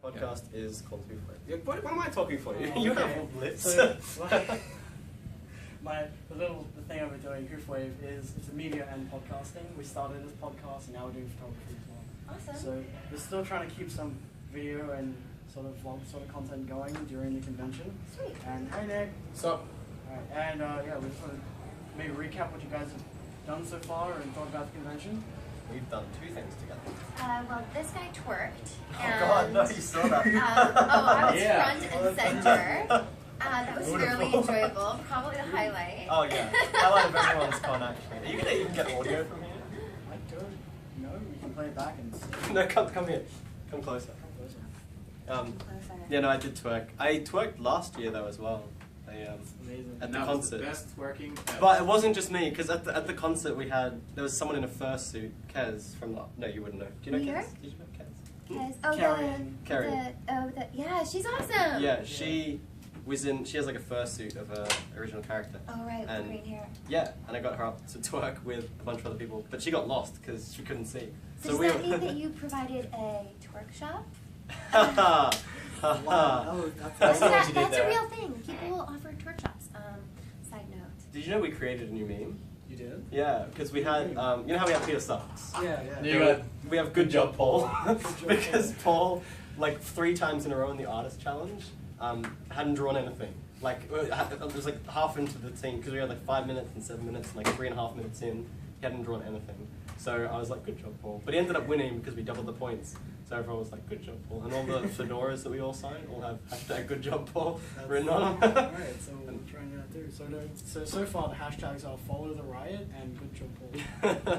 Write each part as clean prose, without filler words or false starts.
Podcast is called Who For It. What am I talking for? You Okay. have lips. So, the thing I've been doing, Hoof Wave, is it's a media and podcasting. We started as podcasts and now we're doing photography as well. Awesome. So we're still trying to keep some video and sort of vlog sort of content going during the convention. Sweet. And hey Nick. What's up? Alright, and yeah, we just want to maybe recap what you guys have done so far and thought about the convention. We've done 2 things together. Well, this guy twerked. Oh God, no, you saw that. I was Yeah. front and center. That was really enjoyable. Probably the highlight. Oh yeah, highlight of everyone's con actually. Are you gonna even get audio from here? I don't know. We can play it back and see. No, come here. Come closer. Closer. Yeah, no, I did twerk. I twerked last year though as well. Amazing. At the that concert. was the best twerking ever. But it wasn't just me, because at the concert we had, there was someone in a fursuit, Kez from, no you wouldn't know. Do you know Here? Kez? Did you know Kez? Yes. Oh, Carrie. yeah, she's awesome. Yeah, she was in, she has like a fursuit of her original character. Oh, right, with And green hair. yeah, and I got her up to twerk with a bunch of other people, but she got lost because she couldn't see. So does that mean that you provided a twerk shop? Wow, That's not what you did That's there. a real thing. People offer twerk shops. Side note. Did you know we created a new meme? You did? Yeah, because we had, you know how we have Peter Sucks? Yeah. We have Good Job Paul, Job, because Paul, like 3 times in a row in the artist challenge, hadn't drawn anything. Like, it was like half into the thing, because we had like 5 minutes and 7 minutes, and like 3.5 minutes in, he hadn't drawn anything. So I was like, good job, Paul. But he ended up winning because we doubled the points. So everyone was like, good job, Paul. And all the fedoras that we all signed all have hashtag good job, Paul written on them. Alright, so we're trying that too. So far the hashtags are follow the riot and good job Paul.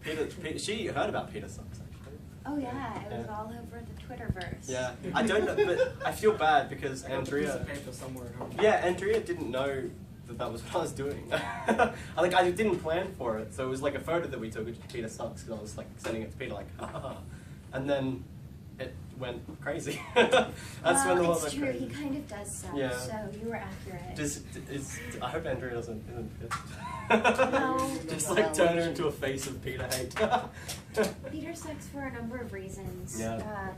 Peter, she heard about Peter Sucks, actually. Oh yeah, it was all over the Twitterverse. Yeah, I don't know, but I feel bad because I got a piece Andrea... of paper somewhere at home. Yeah, Andrea didn't know that was what I was doing. I didn't plan for it, so it was like a photo that we took, which Peter Sucks, because I was like sending it to Peter like, ha ha ha. And then it went crazy. That's when the world it's went true, crazy. he kind of does suck, Yeah. so you were accurate. I hope Andrea isn't pissed. No. Just like turn her into a face of Peter hate. Peter sucks for a number of reasons. Yeah.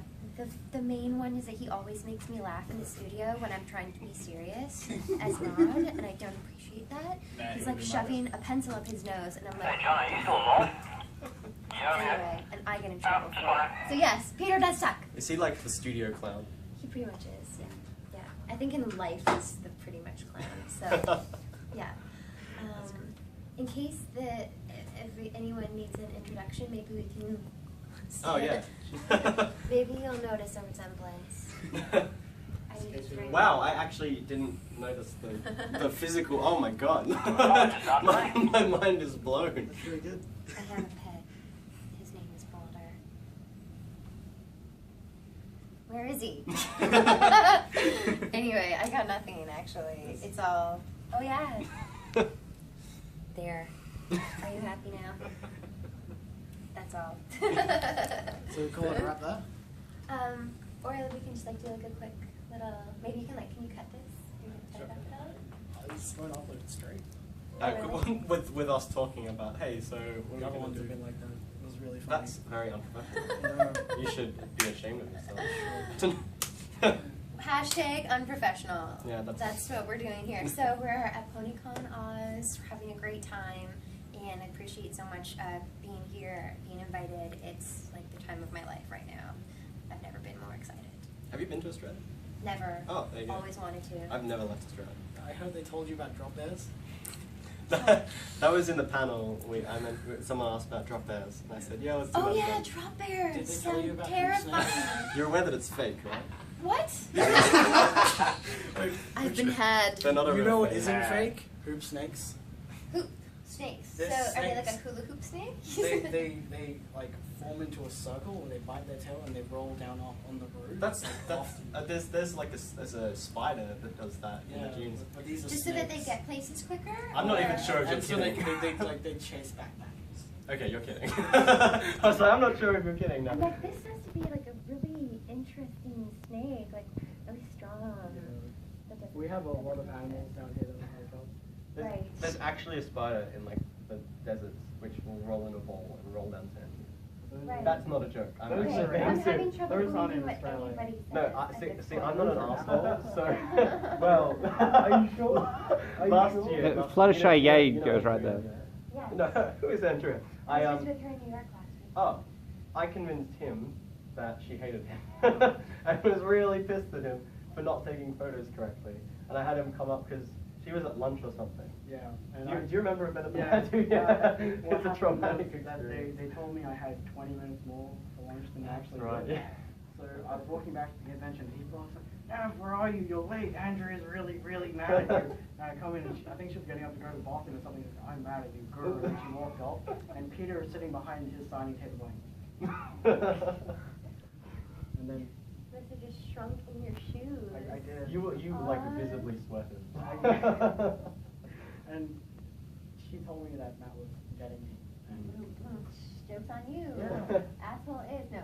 The main one is that he always makes me laugh in the studio when I'm trying to be serious as Maud, and I don't appreciate that. He's like shoving a pencil up his nose, and I'm like... Hey, John, are you still alone? Anyway, and I get in trouble for it. So yes, Peter does suck. Is he like the studio clown? He pretty much is, yeah. I think in life he's the pretty much clown, so, yeah. In case if anyone needs an introduction, maybe we can... Oh yeah. Maybe you'll notice a resemblance. Wow, I actually didn't notice the physical. Oh my god. my mind is blown. That's really good. I have a pet. His name is Boulder. Where is he? Anyway, I got nothing actually. It's all, oh yeah. There. Are you happy now? That's all. So we call it a wrap there? Or we can just like do like a quick little, maybe you can like, can you cut this? Can you cut it up at all? It's going to upload it straight. With us talking about, hey, so what The are other we ones gonna have do? been like that. It was really funny. That's very unprofessional. You should be ashamed of yourself. Hashtag unprofessional. Yeah, that's what we're doing here. So we're at Ponycon Au, we're having a great time, and I appreciate so much being here, being invited. It's like the time of my life right now. I've never been more excited. Have you been to Australia? Never. Oh, there you go. Always wanted to. I've never left Australia. I heard they told you about drop bears. That was in the panel. Someone asked about drop bears, and I said, "Yeah, let's do that." Oh yeah, again." drop bears. Did they tell you about terrifying. You're aware that it's fake, right? What? I've been had. They're not a You real know what thing. isn't fake? Hoop snakes. Hoop snakes. They're So are they like a snakes. hula hoop snake? They like form into a circle and they bite their tail and they roll down off on the road. That's there's like there's a spider that does that in the dunes. But these are Just so that they snakes. get places quicker? I'm not or- even sure if you're And so they kidding. they chase backpackers. Okay, you're kidding. I was like, I'm not sure if you're kidding now. I'm like, this has to be like a really interesting snake, like really strong. We have a lot of animals down here that we help out. Right. There's actually a spider in like the deserts which will roll in a ball and roll down sand. Right. That's not a joke. I'm Those actually are being I'm having serious. trouble Those aren't believing in what Australia. anybody No, says at this see, point. I'm not an asshole, so, well, Are you sure? Are you last sure? year. Fluttershy Yay you know goes right Andrea. Yeah. No, who is Andrea? I was with her in New York last week. Oh, I convinced him that she hated him. I was really pissed at him for not taking photos correctly. And I had him come up because she was at lunch or something. Yeah. Do you remember it better than Yeah. I do? I think what It's a happened traumatic was that experience. they told me I had 20 minutes more for lunch than I actually Right, did. yeah. So I was walking back to the convention. People were like, "Nav, where are you? You're late. Andrea's really, really mad at you." And I come in and I think she was getting up to go to the bathroom or something. And I'm mad at you, girl. And she walked off. And Peter is sitting behind his signing table going. And then Must have just shrunk in your shoes. I did. You like visibly sweated. And she told me that Matt was getting me. Joke's on you. Yeah. Asshole is no.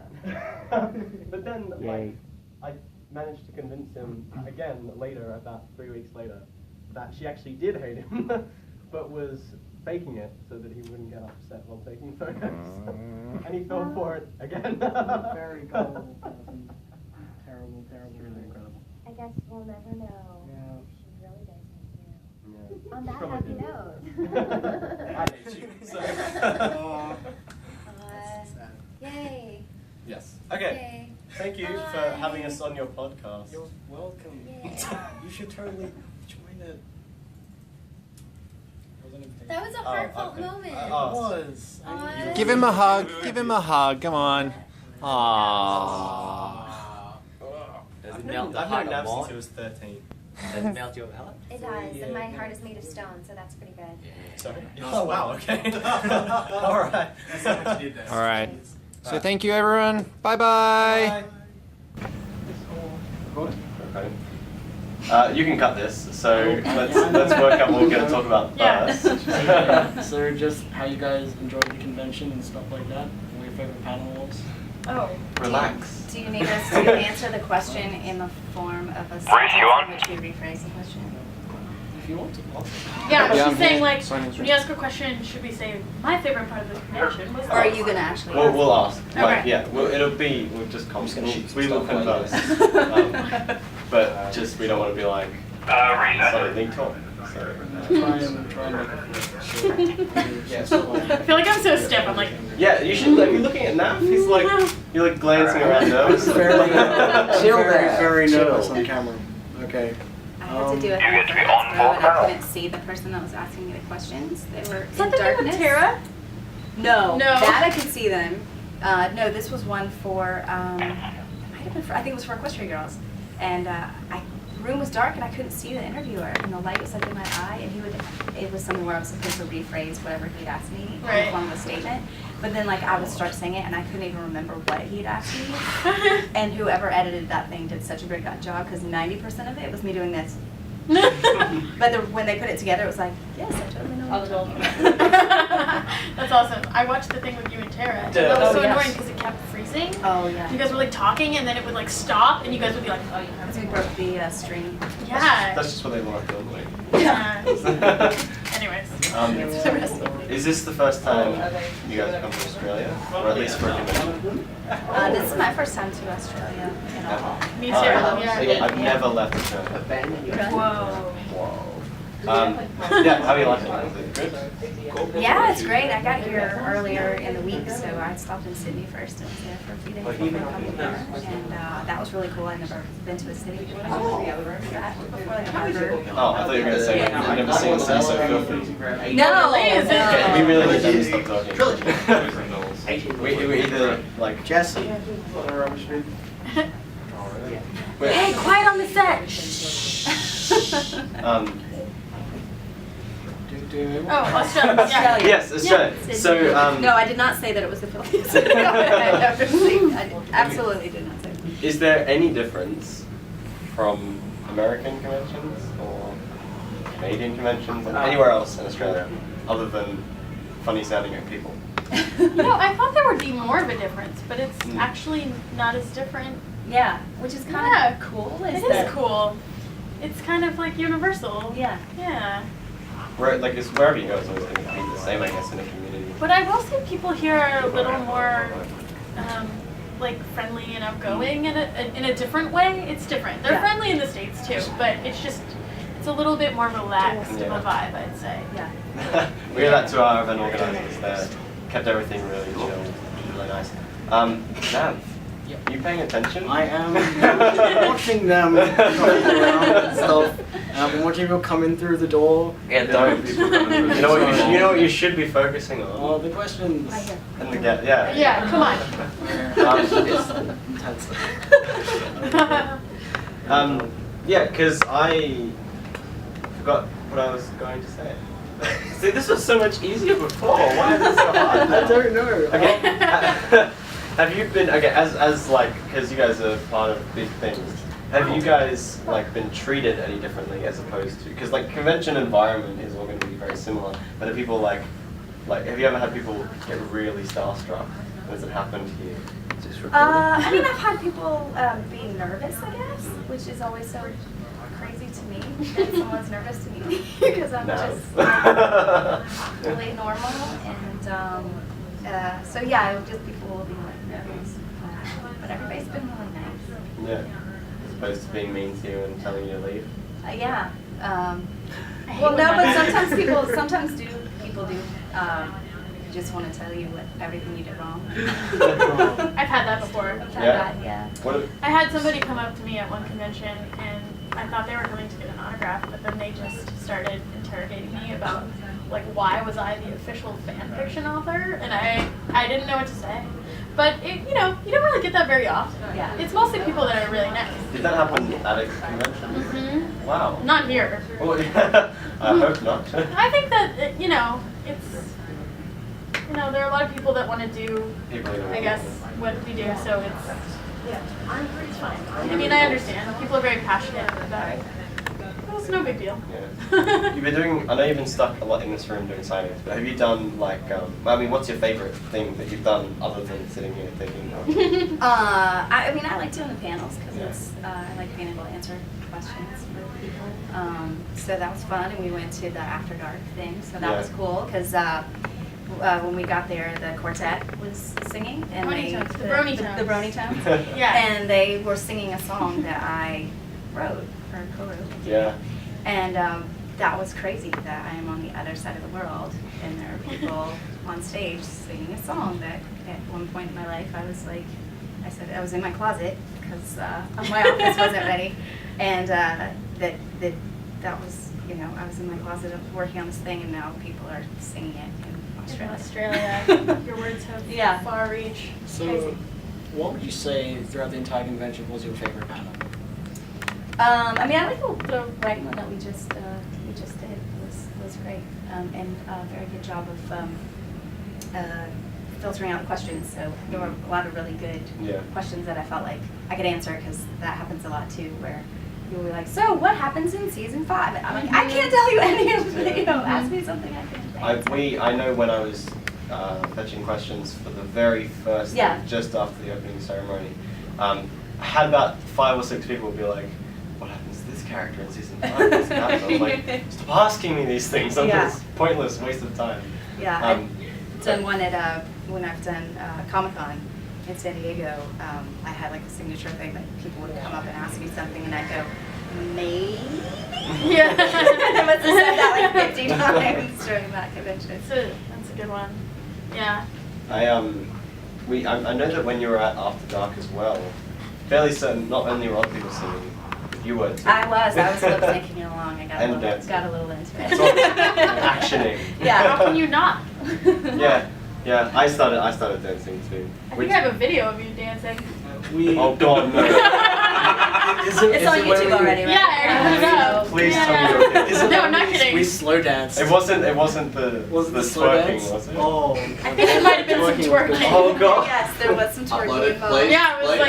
But then, Yay. like, I managed to convince him again later, about 3 weeks later, that she actually did hate him, but was faking it so that he wouldn't get upset while taking photos. And he fell for it again. Very gullible person. Terrible, terrible. Really incredible. I guess we'll never know. Yeah. She really does hate you. Yeah. On that Probably happy did. note. I hate you. So. Sad. Yay. Yes. Okay. Yay. Thank you for Bye. having us on your podcast. You're welcome. Yeah. You should totally join it. That was a Oh, heartfelt okay. moment. It Oh. was. Aw. Give him a hug. Give him a hug. Come on. Aww. Does it I've melt known the heart a Nav since lot? he was 13. Does it melt your heart? It does, and my heart is made of stone, so that's pretty good. Sorry? Oh, wow, okay. All right. All right. So thank you, everyone. Bye-bye. You can cut this, so let's work out what we're going to talk about Yeah. first. So just how you guys enjoyed the convention and stuff like that. What your favorite panel was. Oh. Relax. Do you need us to answer the question in the form of a sentence in which we rephrase the question? If you want to. Yeah, Yeah, she's saying like, Simon's when you ask a question, should we say, my favorite part of the convention was Or are you going to actually We'll ask. Like, Okay. yeah, we'll just converse. We will converse. But just, we don't want to be like, sorry, they talk. So, Try and make it. Yeah, so I feel like I'm so stiff. I'm like, yeah, you should like be looking at Nav. He's like, you're like glancing around nervous. Chill there. Very Chill. nervous on camera. Okay. I had to do it in the last row and I couldn't see the person that was asking me the questions. They were is that in the thing darkness. with Tara? No, No. that I could see them. No, this was one for, it might have been for, I think it was for Equestrian Girls. And the room was dark and I couldn't see the interviewer and the light was like in my eye and it was something where I was supposed to rephrase whatever he'd asked me in Right. the form of a statement. But then like I would start saying it and I couldn't even remember what he'd asked me. And whoever edited that thing did such a great job because 90% of it was me doing this. But when they put it together, it was like, yes, I totally know what you're talking about. That's awesome. I watched the thing with you and Tara. And Yeah. that was Oh, so yes. annoying because it kept freezing. Oh, yeah. You guys were like talking and then it would like stop and you guys would be like, oh, you Because have we broke the string. Yeah. That's just what they want to film, like. Yeah. Anyways. Is this the first time you guys have come to Australia? Or at least for a convention? This is my first time to Australia at all. Me too. Yeah. Yeah. I've never left Australia. Whoa. Yeah, how do you like it? Is it good? Yeah, it's great. I got here earlier in the week, so I stopped in Sydney first and was there for a few days before coming here. And that was really cool. I've never been to a city before, like Harvard. Oh, I thought you were going to say I've never seen a city so filthy. No, Okay, we really need to stop talking. We either, like, Jesse. Hey, quiet on the set! Oh, Australia. Yeah. Yes, Australia. Yeah. So, no, I did not say that it was the filthiest city I've ever seen. I absolutely did not say that. is there any difference from American conventions or Canadian conventions or anywhere else in Australia other than funny sounding people? No, I thought there would be more of a difference, but it's actually not as different. Yeah, which is kind Yeah. of cool. It is cool. It's kind of like universal. Yeah. Yeah. Where, like, it's wherever you go, it's always going to be the same, I guess, in a community. But I will say people here are a little more like friendly and outgoing in a different way. It's different. They're friendly in the States too, but it's a little bit more relaxed of a vibe, I'd say. Yeah. We gave that to our event organizers. They kept everything really chill, really nice. Nav, you paying attention? I am watching them coming around and stuff. I've been watching people coming through the door. Yeah, don't. You know what you should be focusing on. Oh, the questions. And the yeah. Yeah, come on. Yeah, because I forgot what I was going to say. See, this was so much easier before. Why is it so hard? I don't know. Okay. Have you been as like, because you guys are part of big things? Have you guys like been treated any differently as opposed to, because like convention environment is all going to be very similar, but are people like have you ever had people get really starstruck? Has it happened to you? I mean, I've had people be nervous, I guess, which is always so crazy to me that someone's nervous to meet me because I'm just really normal, and so yeah, it would just people will be like nervous, but everybody's been really nice. Yeah. As opposed to being mean to you and telling you to leave. Yeah. hate Well, when no, that but happens. sometimes people do just want to tell you everything you did wrong. I've had that before. I've had that, yeah. What? I had somebody come up to me at one convention, and I thought they were coming to get an autograph, but then they just started interrogating me about, like, why was I the official fan fiction author, and I didn't know what to say. But, you don't really get that very often. Yeah. It's mostly people that are really nice. Did that happen at a convention? Mm-hmm. Wow. Not here. Well, yeah, I hope not. I think that, it's, there are a lot of people that want to do, I guess, what we do, so it's fine. I mean, I understand. People are very passionate about it. It's no big deal. Yeah. You've been doing, I know you've been stuck a lot in this room doing signings, but have you done, like, what's your favorite thing that you've done other than sitting here thinking of? I mean, I like doing the panels because I like being able to answer questions for people. So that was fun, and we went to the After Dark thing, so that was cool because when we got there, the quartet was singing, and The Brony Tones. the Brony Tones, Yeah. and they were singing a song that I wrote or co-wrote. Yeah. And that was crazy that I am on the other side of the world, and there are people on stage singing a song that at one point in my life I said I was in my closet because my office wasn't ready, and that was, I was in my closet working on this thing, and now people are singing it in Australia. Your words have Yeah. far reach. So, Crazy. what would you say throughout the entire convention was your favorite panel? I mean, I like the writing one that we just did. It was great, and a very good job of filtering out the questions. So there were a lot of really good questions that I felt like I could answer, because that happens a lot too, where people will be like, "So what happens in season 5?" And I'm like, "I can't tell you any of it. Ask me something I can answer." I know when I was fetching questions for the very first, just after the opening ceremony, I had about 5 or 6 people be like, "What happens to this character in season 5? What's happening?" I was like, "Stop asking me these things. It's pointless, waste of time." Yeah, I've done one at when I've done Comic-Con in San Diego. I had like a signature thing that people would come up and ask me something, and I'd go, "Maybe." Yeah. I must have said that like 50 times during that convention. That's a good one. Yeah. I know that when you were at After Dark as well, fairly certain not only were other people singing, but you were too. I was lip syncing along. I got a little into it. It's all actioning. Yeah. How can you not? Yeah. I started dancing too. I think I have a video of you dancing. Oh God, no. It's on YouTube already, right? Yeah, I already put it up. Please Yeah. tell me you're okay. No, I'm not kidding. We slow danced. It wasn't the slow twerking, dance? was it? Oh. I think it might have been some twerking. Oh God. Yes, there was some twerking involved. Yeah, it was like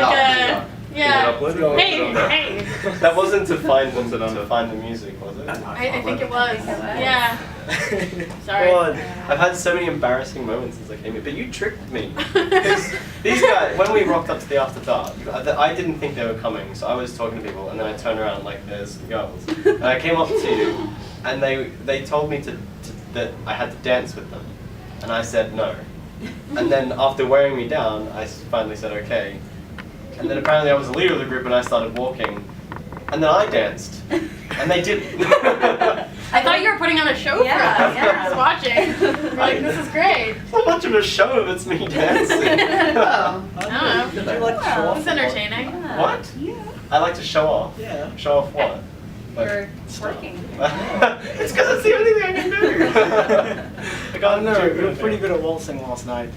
yeah. Hey. That wasn't to find the music, was it? I think it was. Yeah. Sorry. God, I've had so many embarrassing moments since I came here, but you tricked me. 'Cause these guys, when we rocked up to the After Dark, I didn't think they were coming, so I was talking to people, and then I turned around like there's some girls, and I came up to you, and they told me that I had to dance with them, and I said no, And then after wearing me down, I finally said okay. And then apparently I was the leader of the group and I started walking. And then I danced. And they didn't. I thought you were putting on a show Yeah, for us. yeah. I was watching. We're like, this is great. It's not much of a show if it's me dancing. Oh. I don't know. Did you like to show off? It's entertaining. What? Yeah. I like to show off. Yeah. Show off what? You're twerking. It's because it's the only thing I can do. I I can't don't know, do you were it. pretty good at waltzing last night.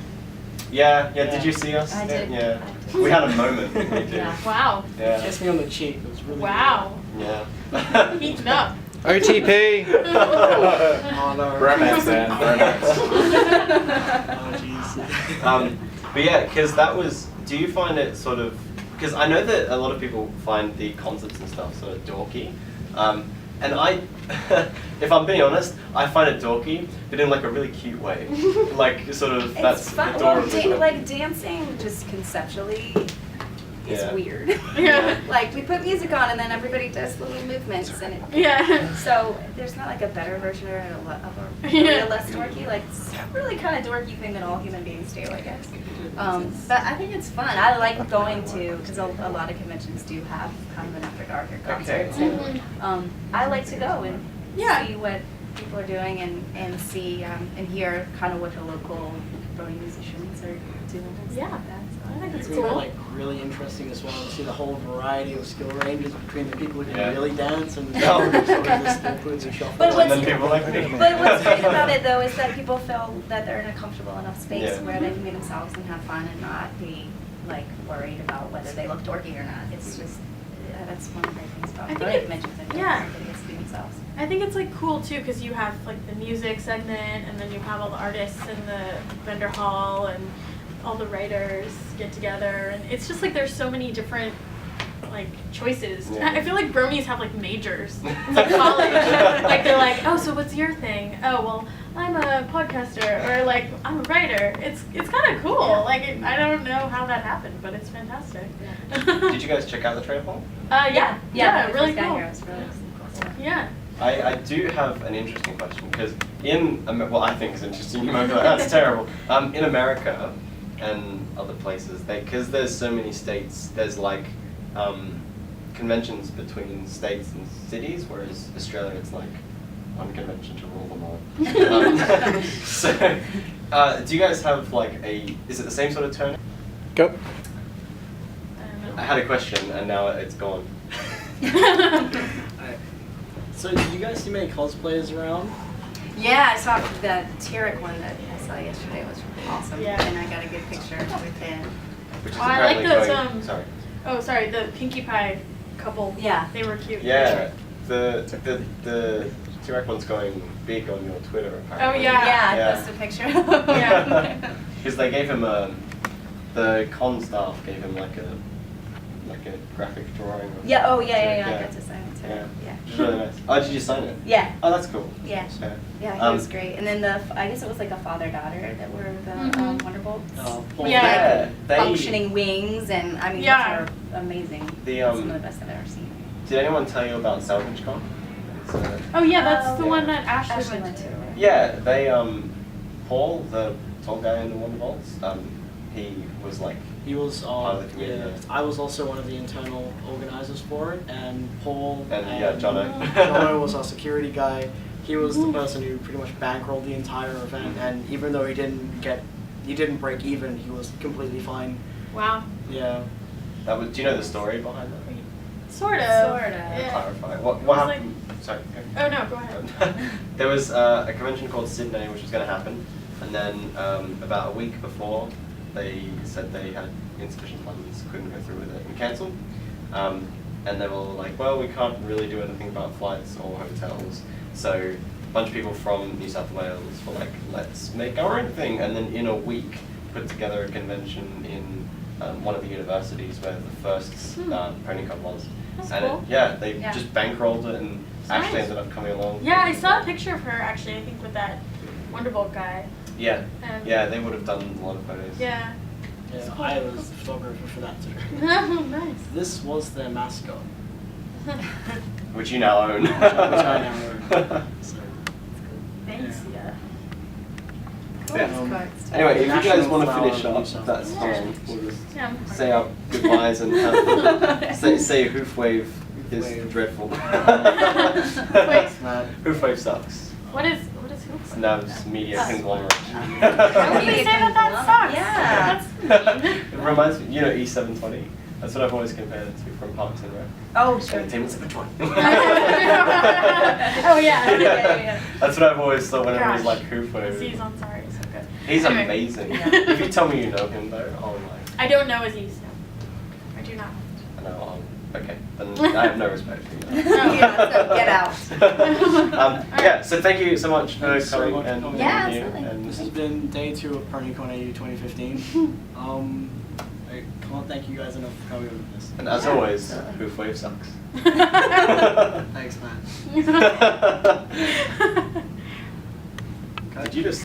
Yeah, Yeah. did you see us? I did. Yeah. I did. We had a moment. We did. Yeah. Wow. Yeah. Kissed me on the cheek. It was really Wow. Yeah. Heating up. OTP. good. Oh no. Romance, man. Romance. Oh jeez. But yeah, because that was. Do you find it sort of? Because I know that a lot of people find the concerts and stuff sort of dorky, and I, if I'm being honest, I find it dorky, but in like a really cute way. Like sort of that's It's fun. Well, adorable. like dancing, just conceptually, is Yeah. weird. Yeah. Like we put music on and then everybody does little movements and it. Yeah. So there's not like a better version or a Yeah. less dorky. Like it's a really kind of dorky thing that all human beings do, I guess. But I think it's fun. I like going to because a lot of conventions do have kind of an after darker concerts. Okay. And, I like to go and Yeah. see what people are doing and see and hear kind of what the local Brony musicians are doing and stuff Yeah. like that. So I think it's It's been cool. like really interesting as well to see the whole variety of skill ranges between the people who can Yeah. really dance and the No. people who sort of just includes a shuffle. But And what's- then people like me. But what's great about it though is that people feel that they're in a comfortable enough space Yeah. where they can be themselves and have fun and not be like worried about whether they look dorky or not. It's just that's one of the great things about I think Brony it- conventions. I think yeah. everybody gets to be themselves. I think it's like cool too because you have like the music segment and then you have all the artists in the vendor hall and all the writers get together and it's just like there's so many different like choices. Yeah. I feel like bronies have like majors. It's like college. Like they're like, oh, so what's your thing? Oh, well, I'm a podcaster or like I'm a writer. It's kind of cool. Yeah. Like I don't know how that happened, but it's fantastic. Did you guys check out the trade hall? Yeah, when we really first got cool. here, it was really cool stuff. Yeah. I do have an interesting question because well, I think it's interesting. You might be like, that's terrible. In America and other places, because there's so many states, there's like conventions between states and cities, whereas Australia, it's like one convention to rule them all. So, do you guys have like is it the same sort of turn? Go. I don't know. I had a question and now it's gone. So did you guys see many cosplayers around? Yeah, I saw the Tarek one that I saw yesterday was awesome. Yeah. And I got a good picture with him. Which is Oh, I like apparently those, going, sorry. Oh, sorry, the Pinkie Pie couple. Yeah. They were cute. Yeah, the T-Rex one's going big on your Twitter Oh, apparently. yeah. Yeah, I Yeah. posted a picture. Yeah. Because they gave him the con staff gave him like a graphic drawing. Of Yeah, oh, it, yeah, so, I got to sign it too. Yeah. Yeah. Which is really nice. Oh, did you sign it? Yeah. Oh, that's cool. Yeah. Yeah. Yeah, he Um, was great. And then I guess it was like a father-daughter that were the Mhm. Wonderbolts. Paul Yeah. Yeah, they, Functioning wings, and I mean, Yeah. those are amazing. The, Some of the best I've ever seen. Did anyone tell you about Salvage Con? It's, Oh, yeah, that's Oh, the yeah. one that Ashley Ashley went went to. to. yeah, they Paul, the tall guy in the Wonderbolts, he was like He was Part of the committee, yeah. yeah. I was also one of the internal organizers for it, and Paul And, yeah, Jono. Jono was our security guy. He was the person who pretty much bankrolled the entire event, and even though he didn't break even, he was completely fine. Wow. Yeah. that was. Do you know the story behind that? Sort of. Sort of. Yeah. Clarify. What was happened? Sorry. Oh, no, go ahead. There was a convention called Sydney, which was going to happen, and then about a week before, they said they had insufficient funds, couldn't go through with it, and cancelled. And they were like, well, we can't really do anything about flights or hotels. So a bunch of people from New South Wales were like, let's make our own thing, and then in a week put together a convention in one of the universities where the first Ponycon was. That's And cool. they Yeah. just bankrolled it, and Nice. Ashley ended up coming along. Yeah, I saw a picture of her actually, I think, with that Wonderbolt guy. Yeah, And yeah, they would have done a lot of photos. Yeah. Yeah, cool. I was the photographer for that too. Oh, nice. This was their mascot, Which you now own. which I now own. So, Thanks. Yeah. Yeah. Anyway, if you guys National want to flower finish of up, New South that's Wales. fine. We'll just Yeah. say our goodbyes and have, say hoof wave is Wave. dreadful. Wait. Hoof wave sucks. What is hoof? Nav's media conglomerate. Nobody say that sucks. Yeah. That's mean. It reminds me, you know, E720. That's what I've always compared it to from Parks and Rec. Oh, sure. Entertainment 720. Oh yeah. Yeah. That's what I've always thought whenever he's Gosh. like hoof wave. Aziz Ansari is so good. He's Anyway. amazing. Yeah. If you tell me you know him though, oh my. I don't know Aziz. No. I do not. No, okay. Then I have no respect for you. Yeah, so get out. Yeah, so thank you so much for Thanks so coming much for and coming. Yeah, meeting you. absolutely. And This has been day 2 of Ponycon Au 2015. I can't thank you guys enough for coming over this. And as always, hoof wave sucks. Thanks, man. Did you just